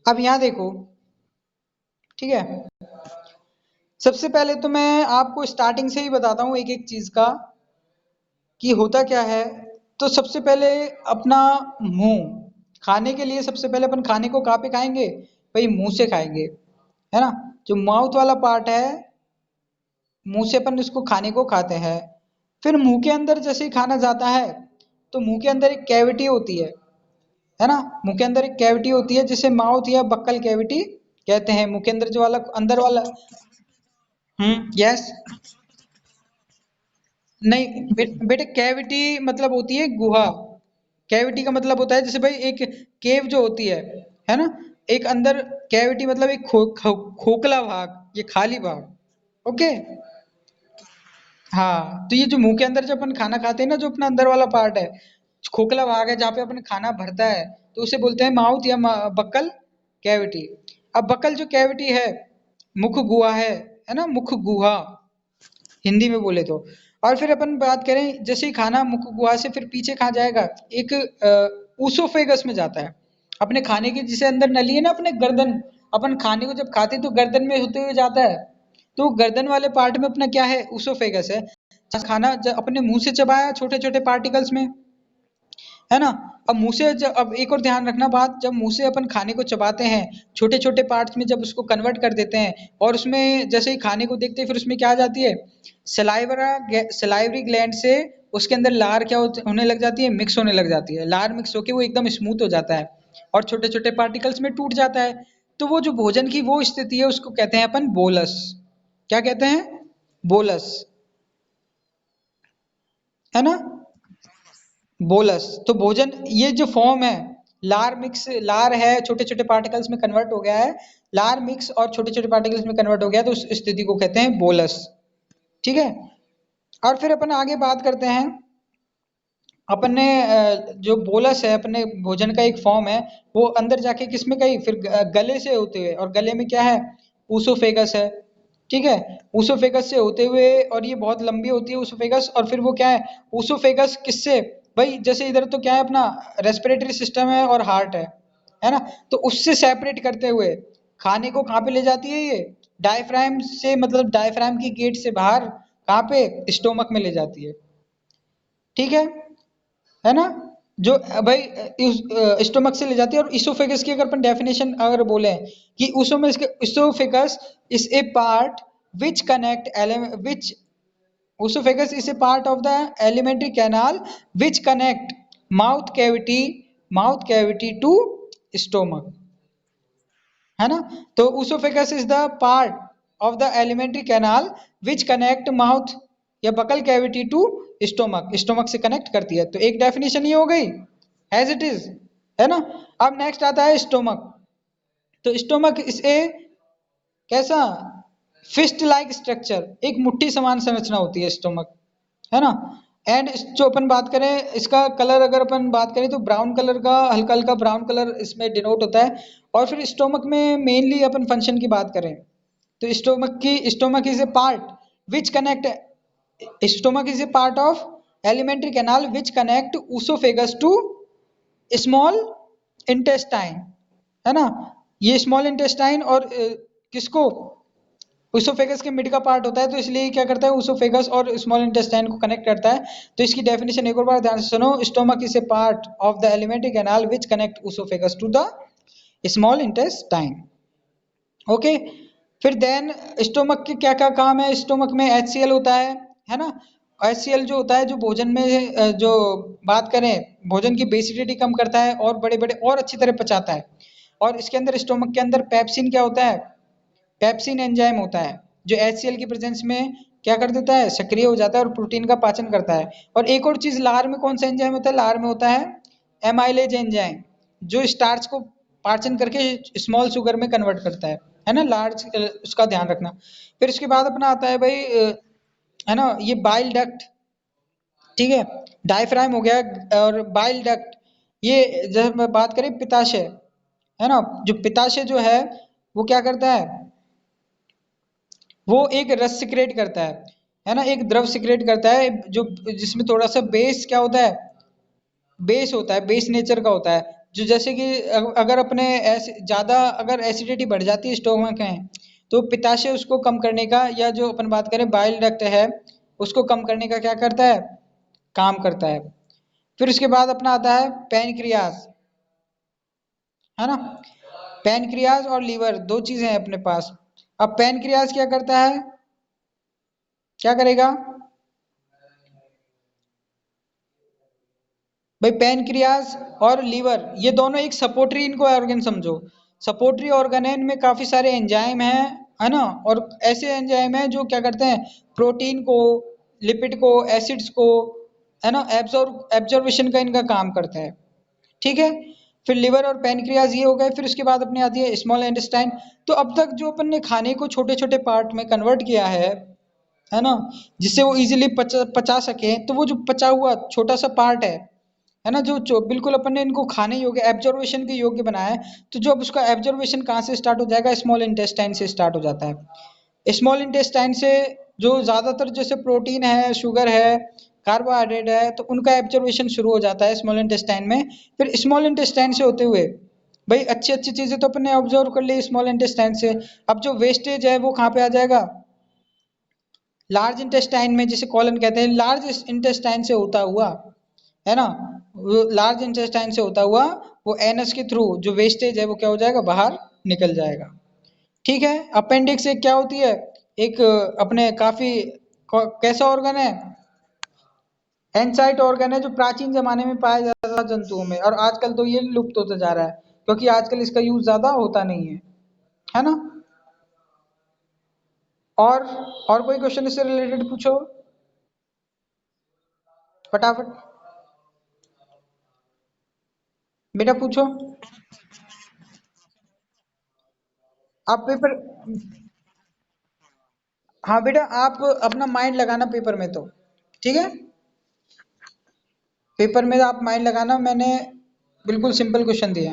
अब यहाँ देखो, ठीक है, सबसे पहले तो मैं आपको स्टार्टिंग से ही बताता हूँ एक एक चीज का कि होता क्या है। तो सबसे पहले अपना मुंह, खाने के लिए सबसे पहले अपन खाने को कहाँ पे खाएंगे? भाई मुंह से खाएंगे, है ना। जो माउथ वाला पार्ट है, मुंह से अपन इसको खाने को खाते हैं। फिर मुंह के अंदर जैसे ही खाना जाता है तो मुंह के अंदर एक कैविटी होती है ना। मुंह के अंदर एक कैविटी होती है जिसे माउथ या बक्कल कैविटी कहते हैं। मुंह के अंदर जो वाला अंदर वाला, यस। नहीं बेटे, कैविटी मतलब होती है गुहा। कैविटी का मतलब होता है जैसे भाई एक केव जो होती है ना। एक अंदर कैविटी मतलब एक खोखला भाग, ये खाली भाग। ओके। हाँ, तो ये जो मुंह के अंदर जब अपन खाना खाते हैं ना, जो अपना अंदर वाला पार्ट है, खोखला भाग है जहाँ पे अपन खाना भरता है, तो उसे बोलते हैं माउथ या बक्कल कैविटी। अब बक्कल जो कैविटी है, मुख गुहा है ना, मुख गुहा हिंदी में बोले तो। और फिर अपन बात करें, जैसे ही खाना मुख गुहा से फिर पीछे कहाँ जाएगा, एक ऊसोफेगस में जाता है। अपने खाने के जिसे अंदर नली है ना, अपने गर्दन, अपन खाने को जब खाते हैं तो गर्दन में होते हुए जाता है। तो गर्दन वाले पार्ट में अपना क्या है, ऊसोफेगस है। खाना अपने मुंह से चबाया छोटे छोटे पार्टिकल्स में, है ना। अब मुंह से अब एक और ध्यान रखना बात, जब मुंह से अपन खाने को चबाते हैं, छोटे छोटे पार्ट्स में जब उसको कन्वर्ट कर देते हैं और उसमें जैसे ही खाने को देखते हैं, फिर उसमें क्या आ जाती है, सलाइवरी ग्लैंड से उसके अंदर लार क्या होने लग जाती है, मिक्स होने लग जाती है। लार मिक्स होके वो एकदम स्मूथ हो जाता है और छोटे छोटे पार्टिकल्स में टूट जाता है। तो वो जो भोजन की वो स्थिति है, उसको कहते हैं अपन बोलस। क्या कहते हैं? बोलस, है ना। बोलस तो भोजन, ये जो फॉर्म है, लार मिक्स, लार है छोटे छोटे पार्टिकल्स में कन्वर्ट हो गया है, लार मिक्स और छोटे छोटे पार्टिकल्स में कन्वर्ट हो गया, तो उस स्थिति को कहते हैं बोलस। ठीक है। और फिर अपन आगे बात करते हैं। अपने जो बोलस है अपने भोजन का एक फॉर्म है, वो अंदर जाके किसमें गई, फिर गले से होते हुए, और गले में क्या है, ऊसोफेगस है। ठीक है। ऊसोफेगस से होते हुए, और ये बहुत लंबी होती है ऊसोफेगस, और फिर वो क्या है, ऊसोफेगस किससे, भाई जैसे इधर तो क्या है अपना रेस्पिरेटरी सिस्टम है और हार्ट है ना। तो उससे सेपरेट करते हुए खाने को कहाँ पे ले जाती है ये, डायफ्राम से, मतलब डायफ्राम की गेट से बाहर, कहाँ पे, स्टोमक में ले जाती है। ठीक है ना। जो भाई स्टोमक से ले जाती है। और इसोफेगस की अगर अपन डेफिनेशन अगर बोले कि oesophagus is a part which connect which oesophagus is a part of the alimentary canal which connect mouth cavity mouth cavity to stomach, है ना। तो oesophagus is the part of the alimentary canal which connect mouth या buccal cavity to stomach, stomach से connect करती है। तो एक definition ये हो गई एज इट इज, है ना। अब नेक्स्ट आता है स्टोमक। तो स्टोमक इज ए कैसा, फिस्ट लाइक स्ट्रक्चर, एक मुट्ठी समान संरचना होती है स्टोमक, है ना। एंड जो अपन बात करें इसका कलर, अगर अपन बात करें तो ब्राउन कलर का, हल्का हल्का ब्राउन कलर इसमें डिनोट होता है। और फिर स्टोमक में मेनली अपन फंक्शन की बात करें तो stomach is a part which connect, stomach is a part of alimentary canal which connect oesophagus to small intestine, है ना। ये स्मॉल इंटेस्टाइन और किसको, उसोफेगस के मिड का पार्ट होता है, तो इसलिए क्या करता है, उसोफेगस और स्मॉल इंटेस्टाइन को कनेक्ट करता है। तो इसकी डेफिनेशन एक और बार ध्यान से सुनो, stomach is a part of the alimentary canal which connect oesophagus to the small intestine. Okay. फिर देन स्टोमक के क्या क्या काम है, स्टोमक में HCl होता है ना। HCl जो होता है, जो भोजन में जो बात करें, भोजन की बेसिडिटी कम करता है और बड़े बड़े और अच्छी तरह पचाता है। और इसके अंदर स्टोमक के अंदर पेप्सिन क्या होता है, पेप्सिन एंजाइम होता है, जो HCl की प्रेजेंस में क्या कर देता है, सक्रिय हो जाता है और प्रोटीन का पाचन करता है। और एक और चीज, लार में कौन सा एंजाइम होता है, लार में होता है एमाइलेज एंजाइम, जो स्टार्च को पाचन करके स्मॉल शुगर में कन्वर्ट करता है ना, लार्ज, उसका ध्यान रखना। फिर इसके बाद अपना आता है भाई है ना, ये बाइल डक्ट। ठीक है। डायफ्राम हो गया और बाइल डक्ट, ये जब मैं बात करें पित्ताशय, है ना, जो पित्ताशय जो है वो क्या करता है, वो एक रस सिक्रेट करता है ना, एक द्रव सिक्रेट करता है, जो जिसमें थोड़ा सा बेस क्या होता है, बेस होता है, बेस नेचर का होता है, जो जैसे कि अगर अपने ज़्यादा अगर एसिडिटी बढ़ जाती है स्टोमक में, तो पित्ताशय उसको कम करने का, या जो अपन बात करें बाइल डक्ट है उसको कम करने का क्या करता है, काम करता है। फिर उसके बाद अपना आता है पैनक्रियाज, है ना। पैनक्रियाज और लीवर दो चीजें हैं अपने पास। अब पैनक्रियाज क्या करता है, क्या करेगा भाई, पैनक्रियाज और लीवर ये दोनों एक सपोर्टरी इनको ऑर्गन समझो। सपोर्टरी ऑर्गन है, इनमें काफी सारे एंजाइम हैं, है ना। और ऐसे एंजाइम हैं जो क्या करते हैं, प्रोटीन को, लिपिड को, एसिड्स को, है ना, एब्जॉर्वेशन का इनका काम करते हैं। ठीक है। फिर लिवर और पैनक्रियाज ये हो गए। फिर उसके बाद अपने आती है स्मॉल इंटेस्टाइन। तो अब तक जो अपन ने खाने को छोटे छोटे पार्ट में कन्वर्ट किया है ना, जिससे वो इजीली पचा सके, तो वो जो पचा हुआ छोटा सा पार्ट है ना, जो बिल्कुल अपन ने इनको खाने योग्य, एब्जॉर्वेशन के योग्य बनाया है, तो जो अब उसका एब्जॉर्वेशन कहाँ से स्टार्ट हो जाएगा, स्मॉल इंटेस्टाइन से स्टार्ट हो जाता है। स्मॉल इंटेस्टाइन से जो ज्यादातर जैसे प्रोटीन है, शुगर है, कार्बोहाइड्रेट है, तो उनका एब्जॉर्वेशन शुरू हो जाता है स्मॉल इंटेस्टाइन में। फिर स्मॉल इंटेस्टाइन से होते हुए भाई अच्छी अच्छी चीजें तो अपन ने ऑब्जर्व कर ली स्मॉल इंटेस्टाइन से। अब जो वेस्टेज है वो कहाँ पे आ जाएगा, लार्ज इंटेस्टाइन में, जिसे कॉलन कहते हैं। लार्ज इंटेस्टाइन से होता हुआ, है ना, लार्ज इंटेस्टाइन से होता हुआ वो एनस के थ्रू जो वेस्टेज है वो क्या हो जाएगा, बाहर निकल जाएगा। ठीक है। अपेंडिक्स एक क्या होती है, एक अपने काफी कैसा ऑर्गन है, एनसाइट ऑर्गन है, जो प्राचीन जमाने में पाया जाता था जंतुओं में, और आजकल तो ये लुप्त होता जा रहा है क्योंकि आजकल इसका यूज ज्यादा होता नहीं है ना। और और कोई क्वेश्चन इससे रिलेटेड पूछो फटाफट, बेटा पूछो। आप पेपर, हाँ बेटा आप अपना माइंड लगाना पेपर में तो, ठीक है। पेपर में आप माइंड लगाना, मैंने बिल्कुल सिंपल क्वेश्चन दिया है।